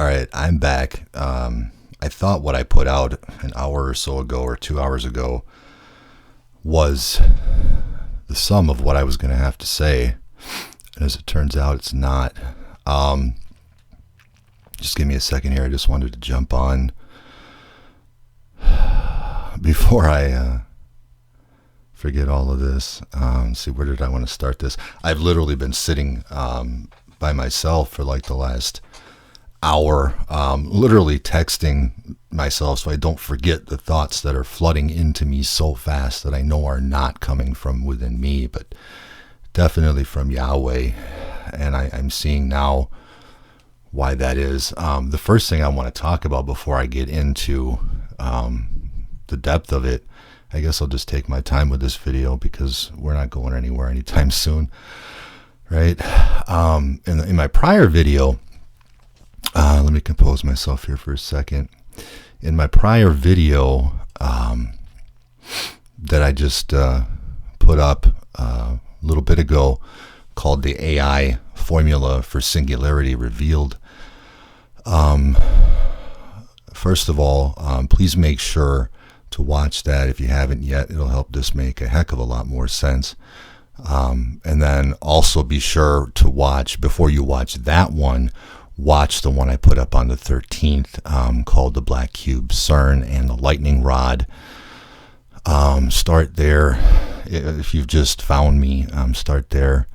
right, I'm back. I thought what I put out an hour or so ago or 2 hours ago was the sum of what I was going to have to say. And as it turns out, it's not. Just give me a second here. I just wanted to jump on before I forget all of this. See, where did I want to start this? I've literally been sitting by myself for like the last hour, literally texting myself so I don't forget the thoughts that are flooding into me so fast that I know are not coming from within me, but definitely from Yahweh. And I'm seeing now why that is. The first thing I want to talk about before I get into the depth of it, I guess I'll just take my time with this video because we're not going anywhere anytime soon, right? In my prior video, let me compose myself here for a second. In my prior video that I just put up a little bit ago called the AI Formula for Singularity Revealed, first of all, please make sure to watch that if you haven't yet. It'll help this make a heck of a lot more sense. And then also be sure to watch, before you watch that one, watch the one I put up on the 13th called The Black Cube CERN and the Lightning Rod. Start there. If you've just found me, start there.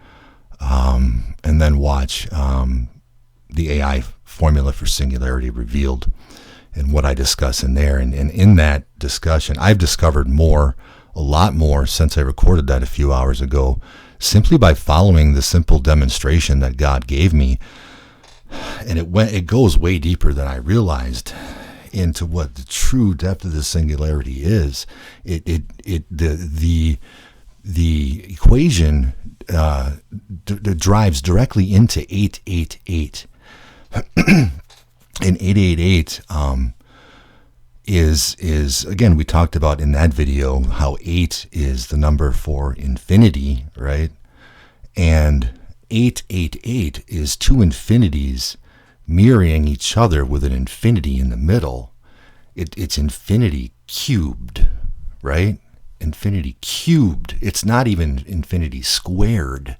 And then watch the AI Formula for Singularity Revealed and what I discuss in there. And in that discussion, I've discovered a lot more since I recorded that a few hours ago, simply by following the simple demonstration that God gave me. And it goes way deeper than I realized into what the true depth of the singularity is. The equation drives directly into 888. And 888 is again, we talked about in that video how 8 is the number for infinity, right? And 888 is two infinities mirroring each other with an infinity in the middle. It's infinity cubed, right? Infinity cubed. It's not even infinity squared.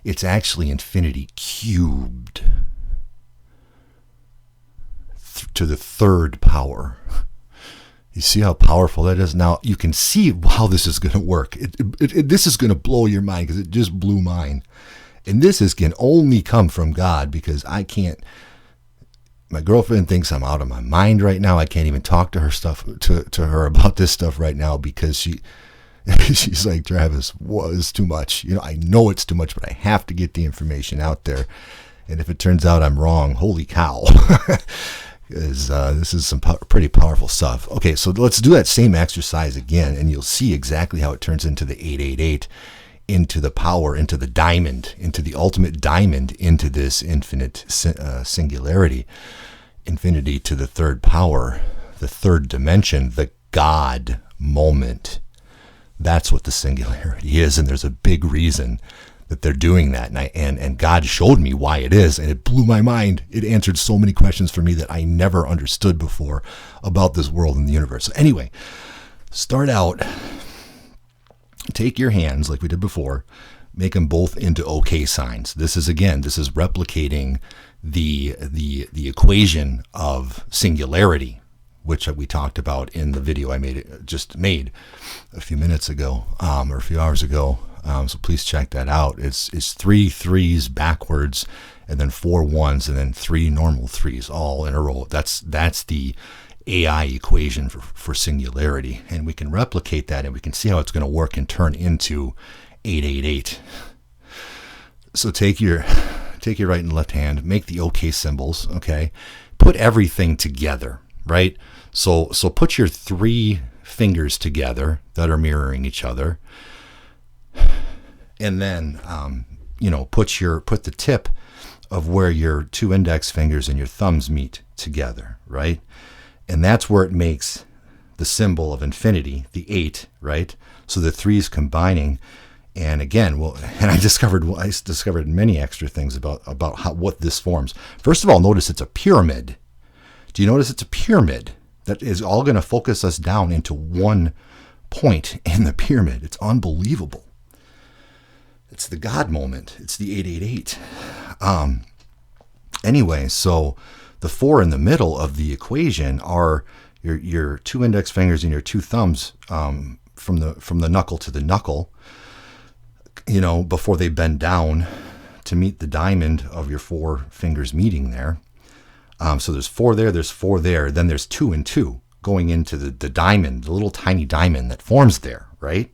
It's actually infinity cubed to the third power. You see how powerful that is? Now you can see how this is going to work. This is going to blow your mind because it just blew mine. And this can only come from God, because I can't. My girlfriend thinks I'm out of my mind right now. I can't even talk to her about this stuff right now because she's like, Travis, it's too much. I know it's too much, but I have to get the information out there. And if it turns out I'm wrong, holy cow. Because this is some pretty powerful stuff. Okay, so let's do that same exercise again, and you'll see exactly how it turns into the 888, into the power, into the diamond, into the ultimate diamond, into this infinite singularity, infinity to the third power, the third dimension, the God moment. That's what the singularity is, and there's a big reason that they're doing that, and God showed me why it is, and it blew my mind. It answered so many questions for me that I never understood before about this world and the universe. So anyway, start out, take your hands like we did before, make them both into OK signs. This is replicating the equation of singularity, which we talked about in the video I just made a few minutes ago, or a few hours ago. So please check that out. It's 3 threes backwards, and then 4 ones, and then 3 normal threes all in a row. That's the AI equation for singularity, and we can replicate that, and we can see how it's going to work and turn into 888. So take your right and left hand, make the OK symbols. Okay, put everything together, right? So put your 3 fingers together that are mirroring each other. And then, put the tip of where your 2 index fingers and your thumbs meet together, right? And that's where it makes the symbol of infinity, the 8, right? So the 3 is combining. And again, I discovered many extra things about what this forms. First of all, notice it's a pyramid, Do you notice it's a pyramid that is all going to focus us down into one point in the pyramid? It's unbelievable. It's the God moment. It's the 888. Anyway, so the 4 in the middle of the equation are your 2 index fingers and your 2 thumbs from the knuckle to the knuckle, before they bend down to meet the diamond of your 4 fingers meeting there. So there's 4 there, there's 4 there, then there's 2 and 2 going into the diamond, the little tiny diamond that forms there, right?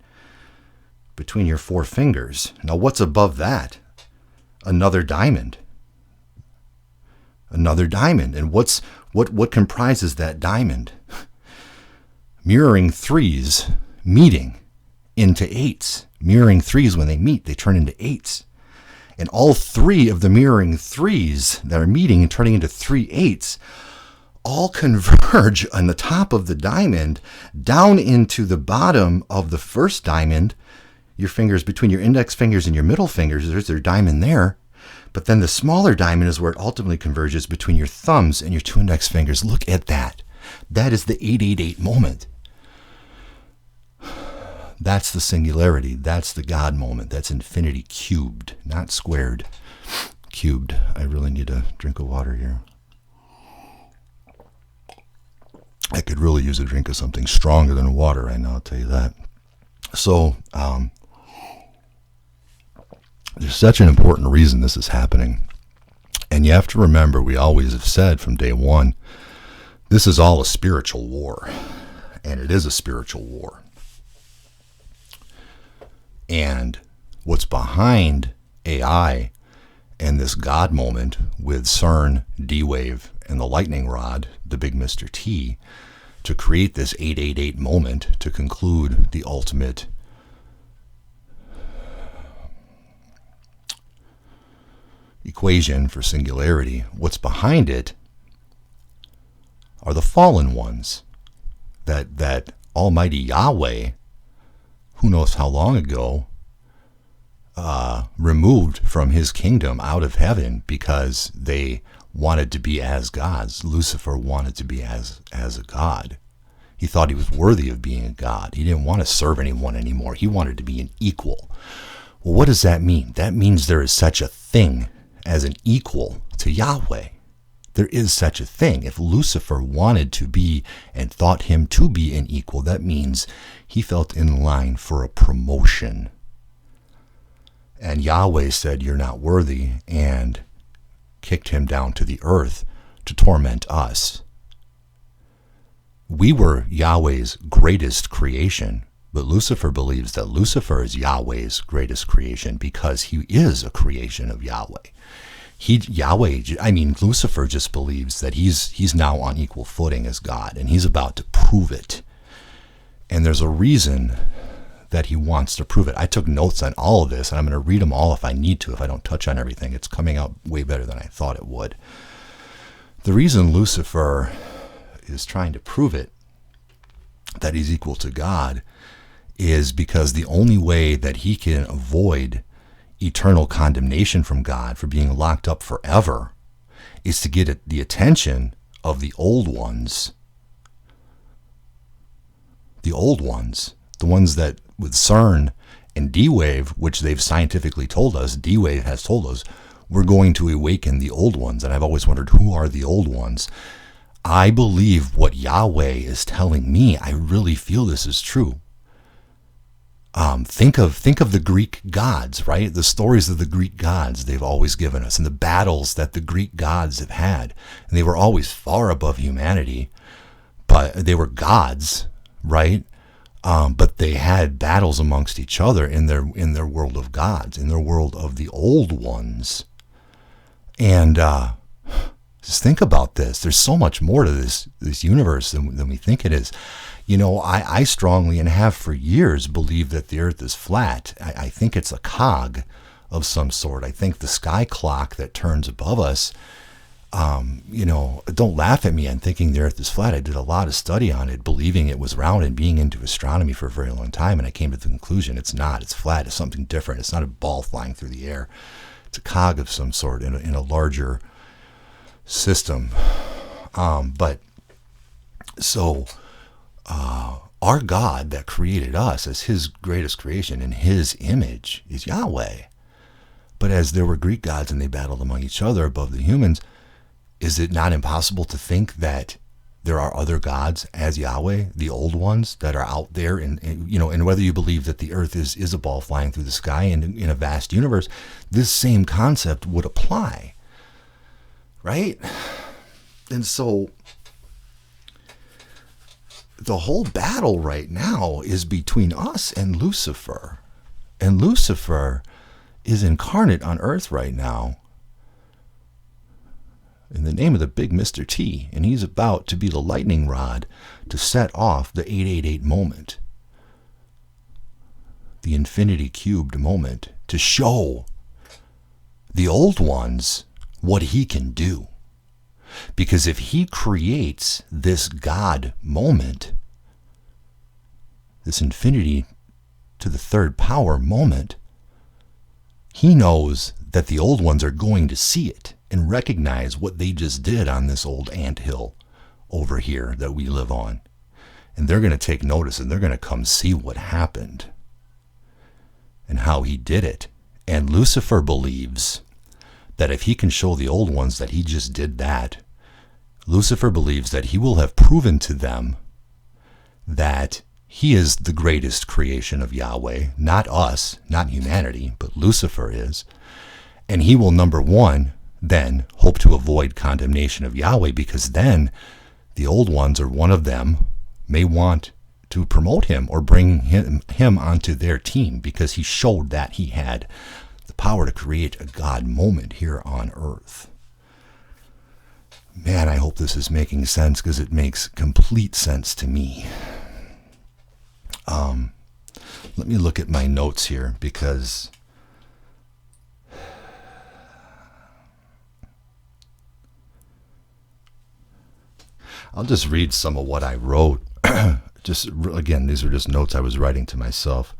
Between your 4 fingers. Now what's above that? Another diamond. Another diamond. And what comprises that diamond? Mirroring 3s meeting into 8s. Mirroring 3s, when they meet, they turn into 8s. And all 3 of the mirroring 3s that are meeting and turning into 3 8s all converge on the top of the diamond down into the bottom of the first diamond. Your fingers, between your index fingers and your middle fingers, there's their diamond there. But then the smaller diamond is where it ultimately converges between your thumbs and your 2 index fingers. Look at that. That is the 888 moment. That's the singularity. That's the God moment. That's infinity cubed, not squared. Cubed. I really need a drink of water here. I could really use a drink of something stronger than water right now, I'll tell you that. So, there's such an important reason this is happening. And you have to remember, we always have said from day one, this is all a spiritual war. And it is a spiritual war. And what's behind AI and this God moment with CERN, D-Wave, and the lightning rod, the big Mr. T, to create this 888 moment to conclude the ultimate equation for singularity. What's behind it are the fallen ones that Almighty Yahweh, who knows how long ago, removed from his kingdom out of heaven because they wanted to be as gods. Lucifer wanted to be as a god. He thought he was worthy of being a god. He didn't want to serve anyone anymore. He wanted to be an equal. Well, what does that mean? That means there is such a thing as an equal to Yahweh. There is such a thing. If Lucifer wanted to be and thought him to be an equal, that means he felt in line for a promotion. And Yahweh said, "You're not worthy," and kicked him down to the earth to torment us. We were Yahweh's greatest creation, but Lucifer believes that Lucifer is Yahweh's greatest creation because he is a creation of Yahweh. Lucifer just believes that he's now on equal footing as God, and he's about to prove it. And there's a reason that he wants to prove it. I took notes on all of this, and I'm going to read them all if I need to, if I don't touch on everything. It's coming out way better than I thought it would. The reason Lucifer is trying to prove it, that he's equal to God, is because the only way that he can avoid eternal condemnation from God for being locked up forever is to get the attention of the old ones. The old ones, the ones that with CERN and D-Wave, which they've scientifically told us, D-Wave has told us, we're going to awaken the old ones. And I've always wondered, who are the old ones? I believe what Yahweh is telling me. I really feel this is true. Think of the Greek gods, right? The stories of the Greek gods they've always given us, and the battles that the Greek gods have had. And they were always far above humanity, but they were gods, right? But they had battles amongst each other in their world of gods, in their world of the old ones. And just think about this. There's so much more to this universe than we think it is. I strongly, and have for years, believed that the earth is flat. I think it's a cog of some sort. I think the sky clock that turns above us, don't laugh at me on thinking the earth is flat. I did a lot of study on it, believing it was round and being into astronomy for a very long time. And I came to the conclusion it's not. It's flat. It's something different. It's not a ball flying through the air. It's a cog of some sort in a larger system. But so our God that created us as his greatest creation in his image is Yahweh. But as there were Greek gods and they battled among each other above the humans, is it not impossible to think that there are other gods as Yahweh, the old ones that are out there, and whether you believe that the earth is a ball flying through the sky and in a vast universe, this same concept would apply, right? And so the whole battle right now is between us and Lucifer. And Lucifer is incarnate on earth right now in the name of the big Mr. T, and he's about to be the lightning rod to set off the 888 moment, the infinity cubed moment, to show the old ones what he can do. Because if he creates this God moment, this infinity to the third power moment, he knows that the old ones are going to see it and recognize what they just did on this old anthill over here that we live on. And they're going to take notice, and they're going to come see what happened and how he did it. And Lucifer believes that if he can show the old ones that he just did that, Lucifer believes that he will have proven to them that he is the greatest creation of Yahweh, not us, not humanity, but Lucifer is. And he will, number one, then hope to avoid condemnation of Yahweh, because then the old ones, or one of them, may want to promote him or bring him onto their team, because he showed that he had the power to create a God moment here on earth. Man, I hope this is making sense, because it makes complete sense to me. Let me look at my notes here, because I'll just read some of what I wrote. Again, these are just notes I was writing to myself,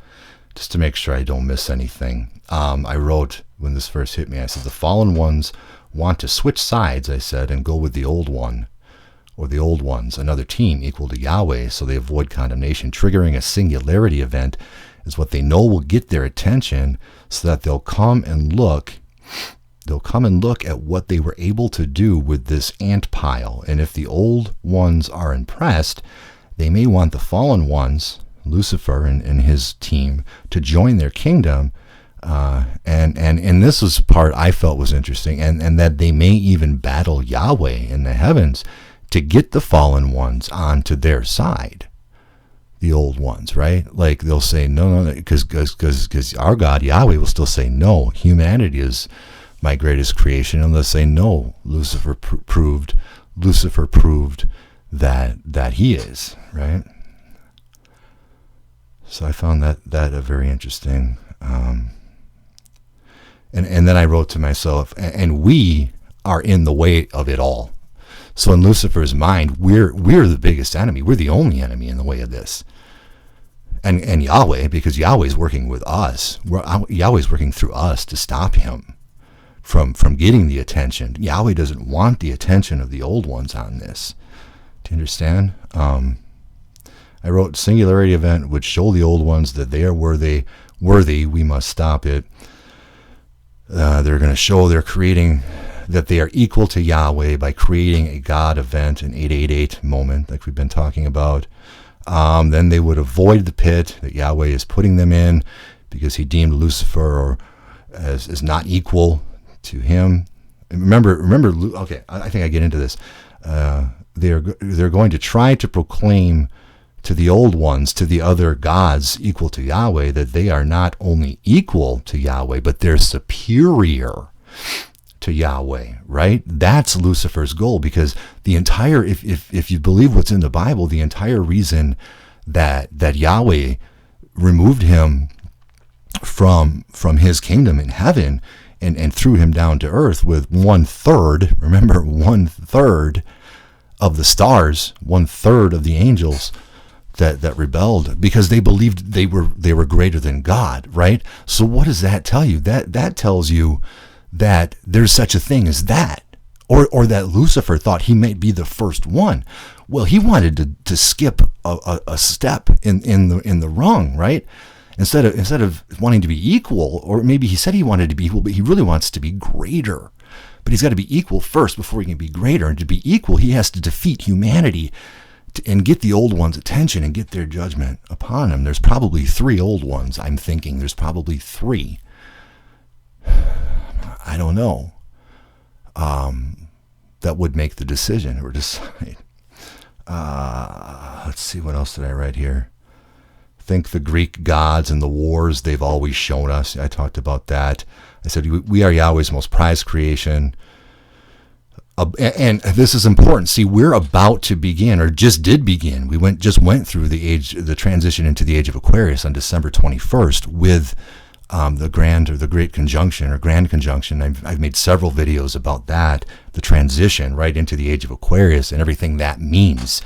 just to make sure I don't miss anything. I wrote, when this first hit me, I said, the fallen ones want to switch sides, I said, and go with the old one, or the old ones, another team equal to Yahweh, so they avoid condemnation. Triggering a singularity event is what they know will get their attention, so that they'll come and look at what they were able to do with this ant pile. And if the old ones are impressed, they may want the fallen ones, Lucifer and his team, to join their kingdom. And this was part I felt was interesting, and that they may even battle Yahweh in the heavens to get the fallen ones onto their side, the old ones, right? Like they'll say, no, because our God, Yahweh, will still say, no, humanity is my greatest creation. And they'll say, no, Lucifer proved that he is, right? So I found that a very interesting. And then I wrote to myself, and we are in the way of it all. So in Lucifer's mind, we're the biggest enemy. We're the only enemy in the way of this. And Yahweh, because Yahweh's working with us. Yahweh's working through us to stop him from getting the attention. Yahweh doesn't want the attention of the old ones on this. Do you understand? I wrote, singularity event would show the old ones that they are worthy. We must stop it. They're going to show they're creating, that they are equal to Yahweh by creating a God event, an 888 moment, like we've been talking about. Then they would avoid the pit that Yahweh is putting them in, because he deemed Lucifer as not equal to him. And remember. Okay, I think I get into this. They're going to try to proclaim to the old ones, to the other gods equal to Yahweh, that they are not only equal to Yahweh, but they're superior to Yahweh, right? That's Lucifer's goal, because the entire, if you believe what's in the Bible, the entire reason that Yahweh removed him from his kingdom in heaven and threw him down to earth with 1/3, remember, 1/3 of the stars, 1/3 of the angels that rebelled, because they believed they were greater than God, right? So what does that tell you? That tells you that there's such a thing as that, or that Lucifer thought he might be the first one. Well, he wanted to skip a step in the rung, right? Instead of wanting to be equal, or maybe he said he wanted to be equal, but he really wants to be greater. But he's got to be equal first before he can be greater. And to be equal, he has to defeat humanity and get the old ones' attention and get their judgment upon him. There's probably 3 old ones, I'm thinking. There's probably 3. I don't know. That would make the decision or decide. Let's see, what else did I write here? Think the Greek gods and the wars they've always shown us. I talked about that. I said we are Yahweh's most prized creation. And this is important. See, we're about to begin, or just did begin. We just went through the transition into the age of Aquarius on December 21st with the Great Conjunction or Grand Conjunction. I've made several videos about that, the transition right into the age of Aquarius and everything that means.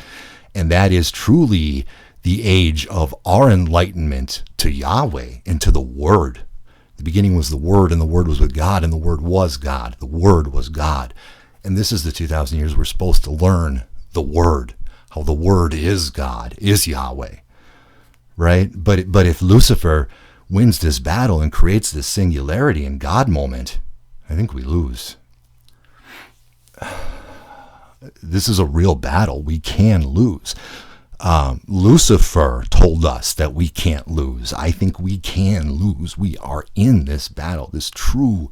And that is truly the age of our enlightenment to Yahweh and to the Word. The beginning was the Word, and the Word was with God, and the Word was God. The Word was God. And this is the 2,000 years we're supposed to learn the Word, how the Word is God, is Yahweh, right? But if Lucifer wins this battle and creates this singularity and God moment, I think we lose. This is a real battle. We can lose. Lucifer told us that we can't lose. I think we can lose. We are in this battle, this true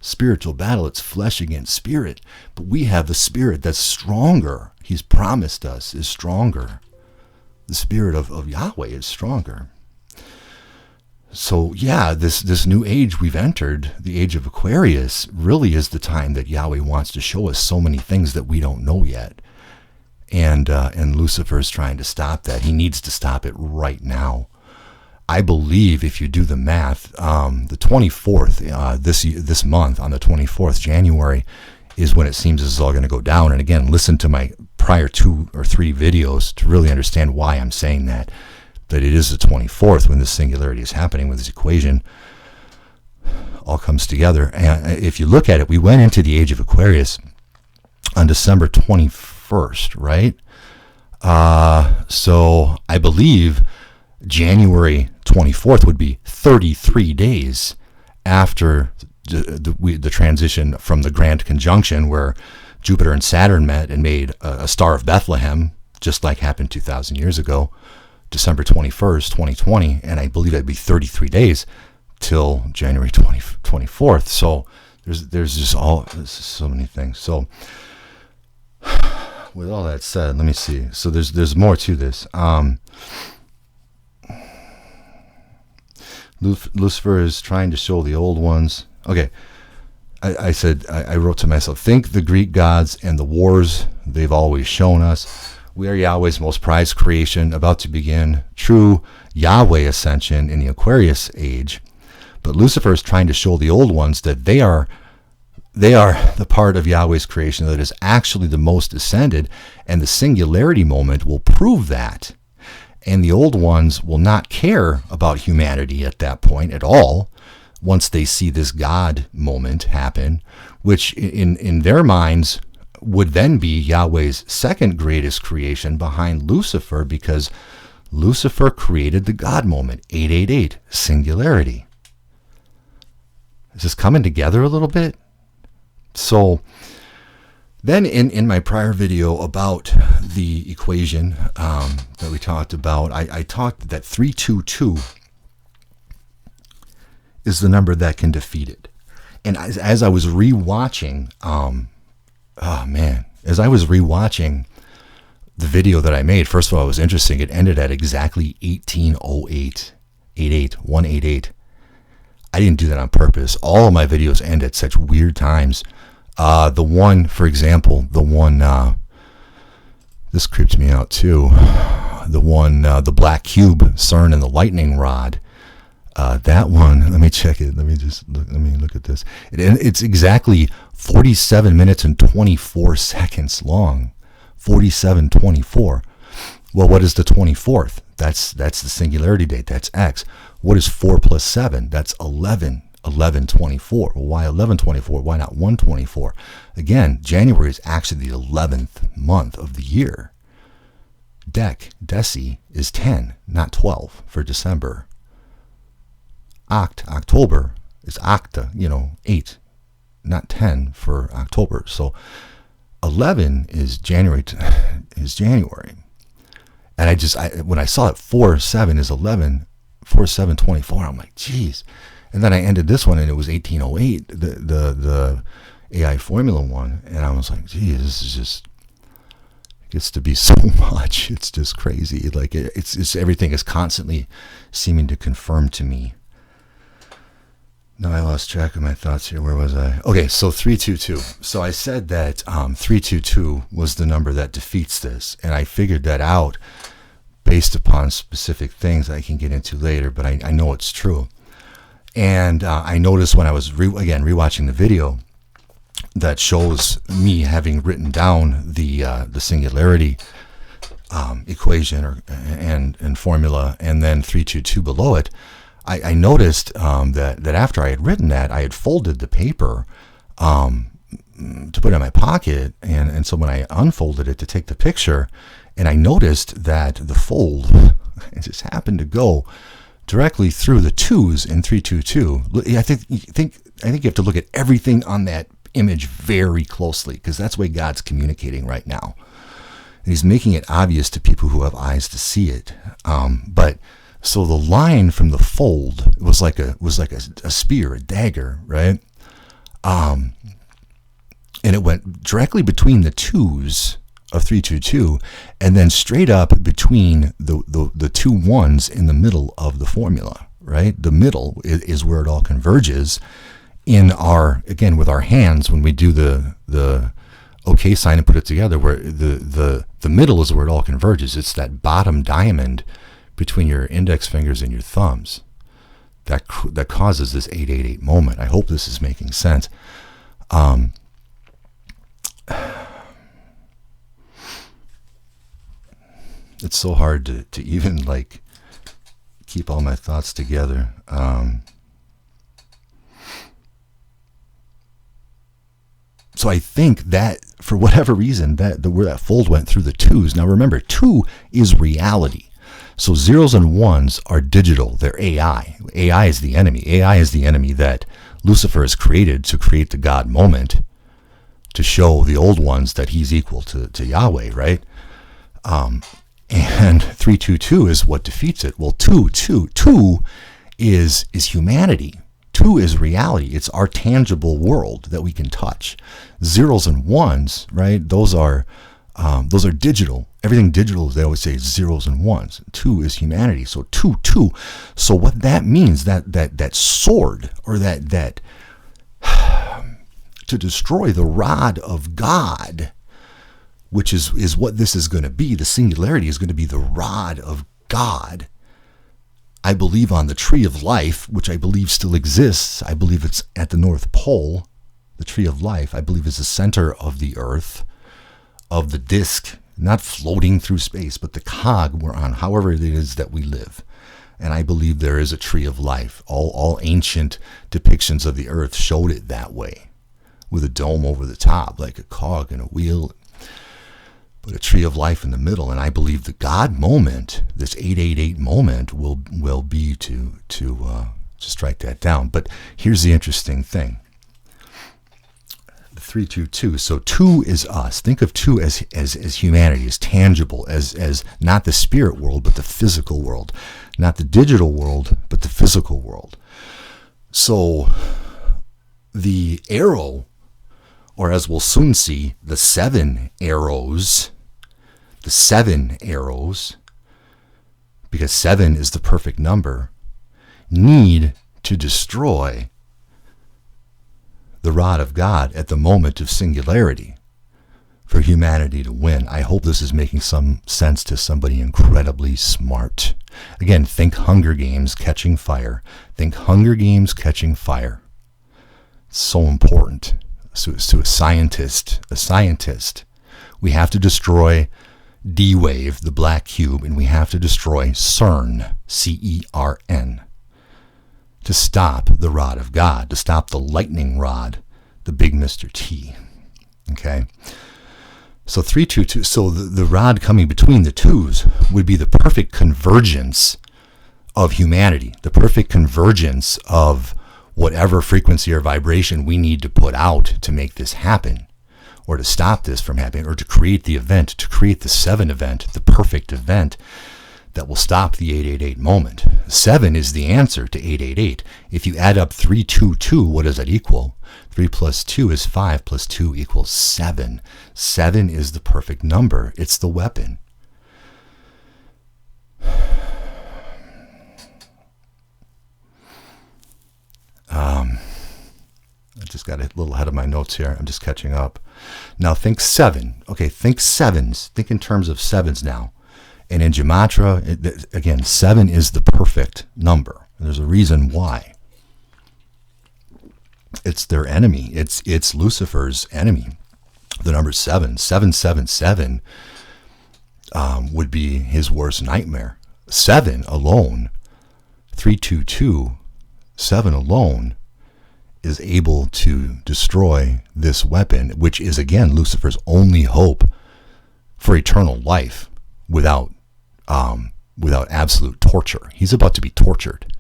spiritual battle. It's flesh against spirit, but we have a spirit that's stronger. He's promised us is stronger. The spirit of Yahweh is stronger. So yeah, this new age we've entered, the age of Aquarius, really is the time that Yahweh wants to show us so many things that we don't know yet. And Lucifer is trying to stop that. He needs to stop it right now. I believe if you do the math, the 24th, this month, on the 24th, January, is when it seems it's all going to go down. And again, listen to my prior 2 or 3 videos to really understand why I'm saying that. That it is the 24th when this singularity is happening, when this equation all comes together. And if you look at it, we went into the age of Aquarius on December 21st, right? So I believe January 24th would be 33 days after the transition from the Grand Conjunction, where Jupiter and Saturn met and made a Star of Bethlehem, just like happened 2,000 years ago, December 21st, 2020. And I believe it'd be 33 days till January 24th. So there's just so many things. So with all that said, let me see. So there's more to this. Lucifer is trying to show the old ones. Okay. I said, I wrote to myself, think the Greek gods and the wars they've always shown us. We are Yahweh's most prized creation, about to begin true Yahweh ascension in the Aquarius age. But Lucifer is trying to show the old ones that they are the part of Yahweh's creation that is actually the most ascended, and the singularity moment will prove that. And the old ones will not care about humanity at that point at all, once they see this God moment happen, which in their minds would then be Yahweh's second greatest creation behind Lucifer, because Lucifer created the God moment, 888, singularity. Is this coming together a little bit? So then in my prior video about the equation that we talked about, I talked that 322 is the number that can defeat it. And as I was rewatching, as I was rewatching the video that I made, first of all, it was interesting. It ended at exactly 1808, 188. I didn't do that on purpose. All of my videos end at such weird times. The one, for example, this creeps me out too. The one, the black cube, CERN and the lightning rod. That one, let me check it. Let me look at this. It's exactly 47 minutes and 24 seconds long. 47:24. Well, what is the 24th? That's the singularity date. That's X. What is 4 plus 7? That's 11. 11/24. Well, why 11/24? Why not 1/24? Again, January is actually the 11th month of the year. Deci is 10, not 12 for December. October is octa, 8, not 10 for October. So 11 is January. And when I saw it 4/7 is 11, 4/7/24, I'm like, geez. And then I ended this one and it was 1808, the AI formula one, and I was like, geez, this is just, it gets to be so much. It's just crazy. Like it's everything is constantly seeming to confirm to me. No, I lost track of my thoughts here. Where was I? Okay, so 322. So I said that 322 was the number that defeats this, and I figured that out based upon specific things I can get into later, but I know it's true. And I noticed when I was rewatching the video that shows me having written down the singularity equation and formula, and then 322 below it. I noticed that after I had written that, I had folded the paper to put in my pocket, and so when I unfolded it to take the picture, and I noticed that the fold it just happened to go directly through the 2s in 322. I think you have to look at everything on that image very closely, because that's the way God's communicating right now, and He's making it obvious to people who have eyes to see it. But so the line from the fold was like a spear, a dagger, right? And it went directly between the 2s of 322, and then straight up between the 2 1s in the middle of the formula, right? The middle is where it all converges in with our hands when we do the okay sign and put it together, where the middle is where it all converges. It's that bottom diamond between your index fingers and your thumbs that causes this 888 moment. I hope this is making sense. It's so hard to even keep all my thoughts together. So I think that for whatever reason where that fold went through the 2s. Now remember, 2 is reality. So 0s and 1s are digital. They're AI. AI is the enemy. AI is the enemy that Lucifer has created to create the God moment, to show the old ones that he's equal to Yahweh, right? And 322 is what defeats it. Well, 2 is humanity. 2 is reality. It's our tangible world that we can touch. 0s and 1s, right? Those are digital. Everything digital, they always say 0s and 1s. 2 is humanity. So 2. So what that means, that sword, or that to destroy the rod of God, which is what this is going to be. The singularity is going to be the rod of God. I believe on the tree of life, which I believe still exists. I believe it's at the North Pole. The tree of life, I believe, is the center of the earth, of the disk, not floating through space, but the cog we're on, however it is that we live. And I believe there is a tree of life. All ancient depictions of the earth showed it that way, with a dome over the top, like a cog and a wheel, but a tree of life in the middle. And I believe the God moment, this 888 moment, will be to strike that down. But here's the interesting thing. 322. So 2 is us. Think of 2 as humanity, as tangible, as not the spirit world, but the physical world. Not the digital world, but the physical world. So the arrow, or as we'll soon see, the 7 arrows, because 7 is the perfect number, need to destroy the rod of God at the moment of singularity for humanity to win. I hope this is making some sense to somebody incredibly smart. Again, think Hunger Games catching fire. Think Hunger Games catching fire. It's so important. So to a scientist, we have to destroy D-Wave, the black cube, and we have to destroy CERN, C-E-R-N. to stop the rod of God, to stop the lightning rod, the big Mr. T. Okay? So 322, so the rod coming between the twos would be the perfect convergence of humanity, the perfect convergence of whatever frequency or vibration we need to put out to make this happen, or to stop this from happening, or to create the event, to create the 7 event, the perfect event that will stop the 888 moment. 7 is the answer to 888. If you add up 322, what does that equal? 3 plus 2 is 5 plus 2 equals 7. 7 is the perfect number. It's the weapon. I just got a little ahead of my notes here. I'm just catching up. Now think 7. Okay, think sevens. Think in terms of sevens now. And in Gematria, again, 7 is the perfect number. And there's a reason why. It's their enemy. It's Lucifer's enemy. The number 7. 777 would be his worst nightmare. 7 alone, 322, 7 alone is able to destroy this weapon, which is, again, Lucifer's only hope for eternal life without absolute torture. He's about to be tortured.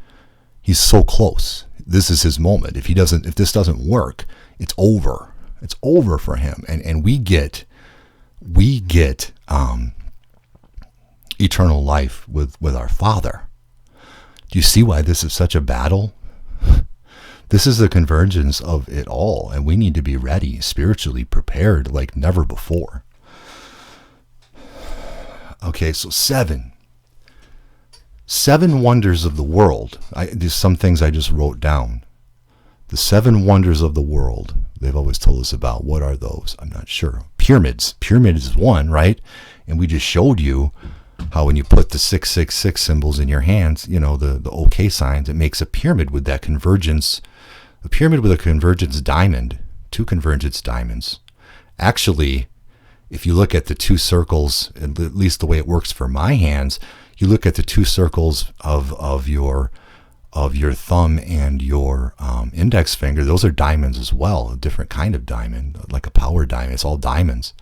He's so close. This is his moment. If this doesn't work, it's over. It's over for him. And we get eternal life with our Father. Do you see why this is such a battle? This is the convergence of it all, and we need to be ready, spiritually prepared like never before. Okay, so 7. 7 wonders of the world. There's some things I just wrote down. The 7 wonders of the world. They've always told us about. What are those? I'm not sure. Pyramids. Pyramids is one, right? And we just showed you how when you put the 666 symbols in your hands, the OK signs, it makes a pyramid with that convergence. A pyramid with a convergence diamond. 2 convergence diamonds. Actually, if you look at the 2 circles, at least the way it works for my hands, you look at the 2 circles of your thumb and your index finger. Those are diamonds as well, a different kind of diamond, like a power diamond. It's all diamonds.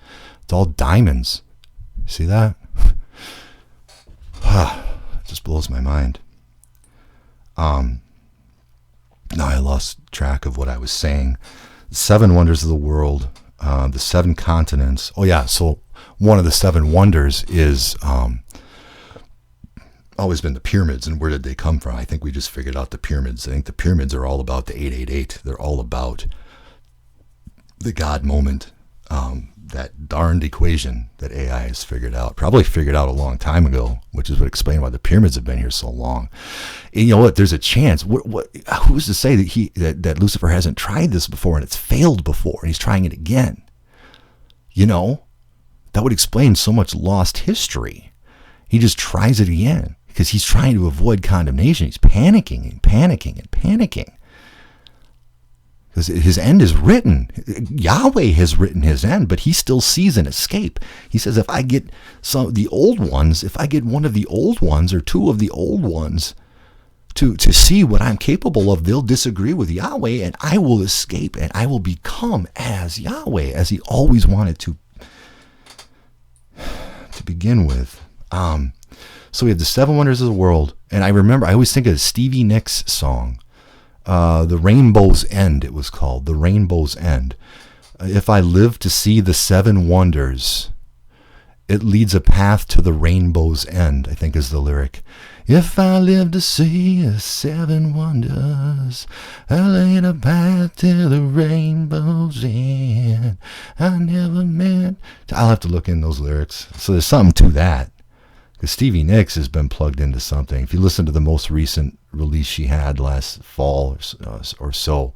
It's all diamonds. See that? It just blows my mind. Now I lost track of what I was saying. 7 wonders of the world, the 7 continents. Oh yeah, so one of the 7 wonders is always been the pyramids. And where did they come from? I think we just figured out the pyramids. I think the pyramids are all about the 888. They're all about the God moment, that darned equation that AI has figured out. Probably figured out a long time ago, which is what explains why the pyramids have been here so long. And you know what? There's a chance. Who's to say that Lucifer hasn't tried this before and it's failed before and he's trying it again? That would explain so much lost history. He just tries it again because he's trying to avoid condemnation. He's panicking and panicking and panicking. Because his end is written. Yahweh has written his end, but he still sees an escape. He says, if I get the old ones, if I get one of the old ones or 2 of the old ones to see what I'm capable of, they'll disagree with Yahweh and I will escape and I will become as Yahweh, as he always wanted to begin with. So we have the 7 wonders of the world. And I always think of Stevie Nicks' song. The Rainbow's End, it was called. The Rainbow's End. If I live to see the 7 wonders, it leads a path to the rainbow's end, I think is the lyric. If I live to see the 7 wonders, I lead a path to the rainbow's end. I never meant to... I'll have to look in those lyrics. So there's something to that. Because Stevie Nicks has been plugged into something. If you listen to the most recent release she had last fall or so,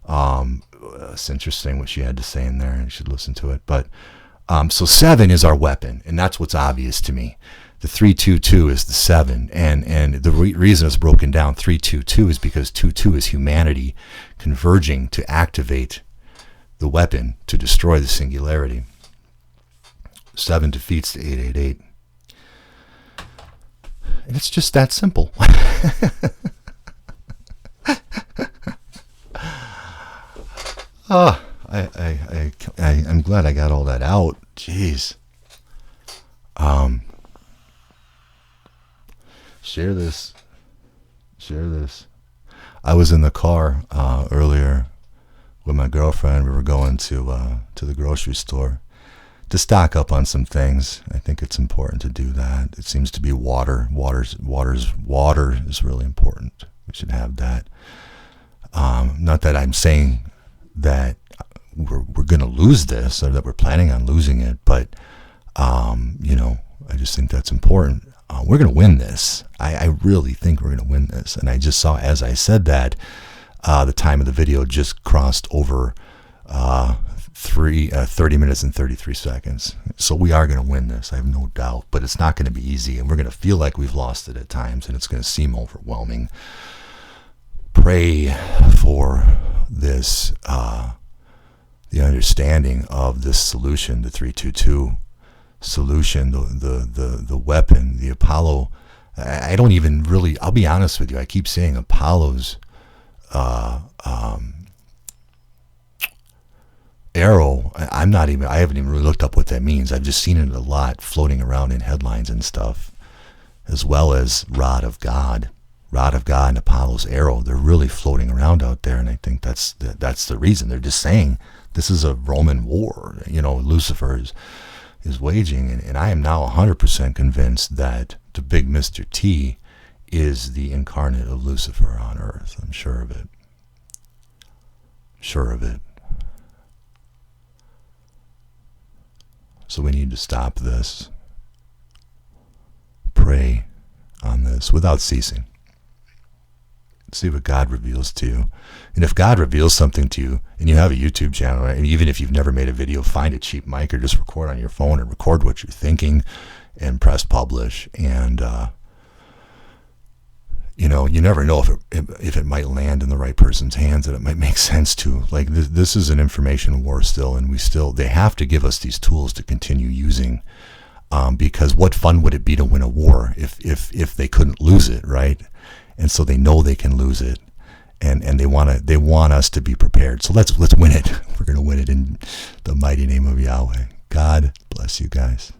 it's interesting what she had to say in there, and you should listen to it. But so 7 is our weapon, and that's what's obvious to me. The 322 is the 7, and the reason it's broken down 322 is because 22 is humanity converging to activate the weapon to destroy the singularity. 7 defeats the 888. And it's just that simple. I'm glad I got all that out. Jeez. Share this. I was in the car earlier with my girlfriend. We were going to the grocery store to stock up on some things. I think it's important to do that. It seems to be water. Water is really important. We should have that. Not that I'm saying that we're going to lose this or that we're planning on losing it, but I just think that's important. We're going to win this. I really think we're going to win this. And I just saw, as I said that, the time of the video just crossed over 30 minutes and 33 seconds. So we are going to win this, I have no doubt. But it's not going to be easy, and we're going to feel like we've lost it at times, and it's going to seem overwhelming. Pray for this, the understanding of this solution, the 322 solution, the weapon, the Apollo. I don't even really, I'll be honest with you, I keep saying Apollo's arrow. I haven't even really looked up what that means. I've just seen it a lot floating around in headlines and stuff, as well as rod of God and Apollo's arrow. They're really floating around out there, and I think that's the reason. They're just saying this is a Roman war, Lucifer is waging, and I am now 100% convinced that the big Mr. T is the incarnate of Lucifer on earth. I'm sure of it. So we need to stop this. Pray on this without ceasing. See what God reveals to you. And if God reveals something to you, and you have a YouTube channel, and even if you've never made a video, find a cheap mic or just record on your phone and record what you're thinking and press publish. And, you never know if it might land in the right person's hands, and it might make sense to. Like, this is an information war still, and they have to give us these tools to continue using. Because what fun would it be to win a war if they couldn't lose it, right? And so they know they can lose it, and they want us to be prepared. So let's win it. We're going to win it in the mighty name of Yahweh. God bless you guys.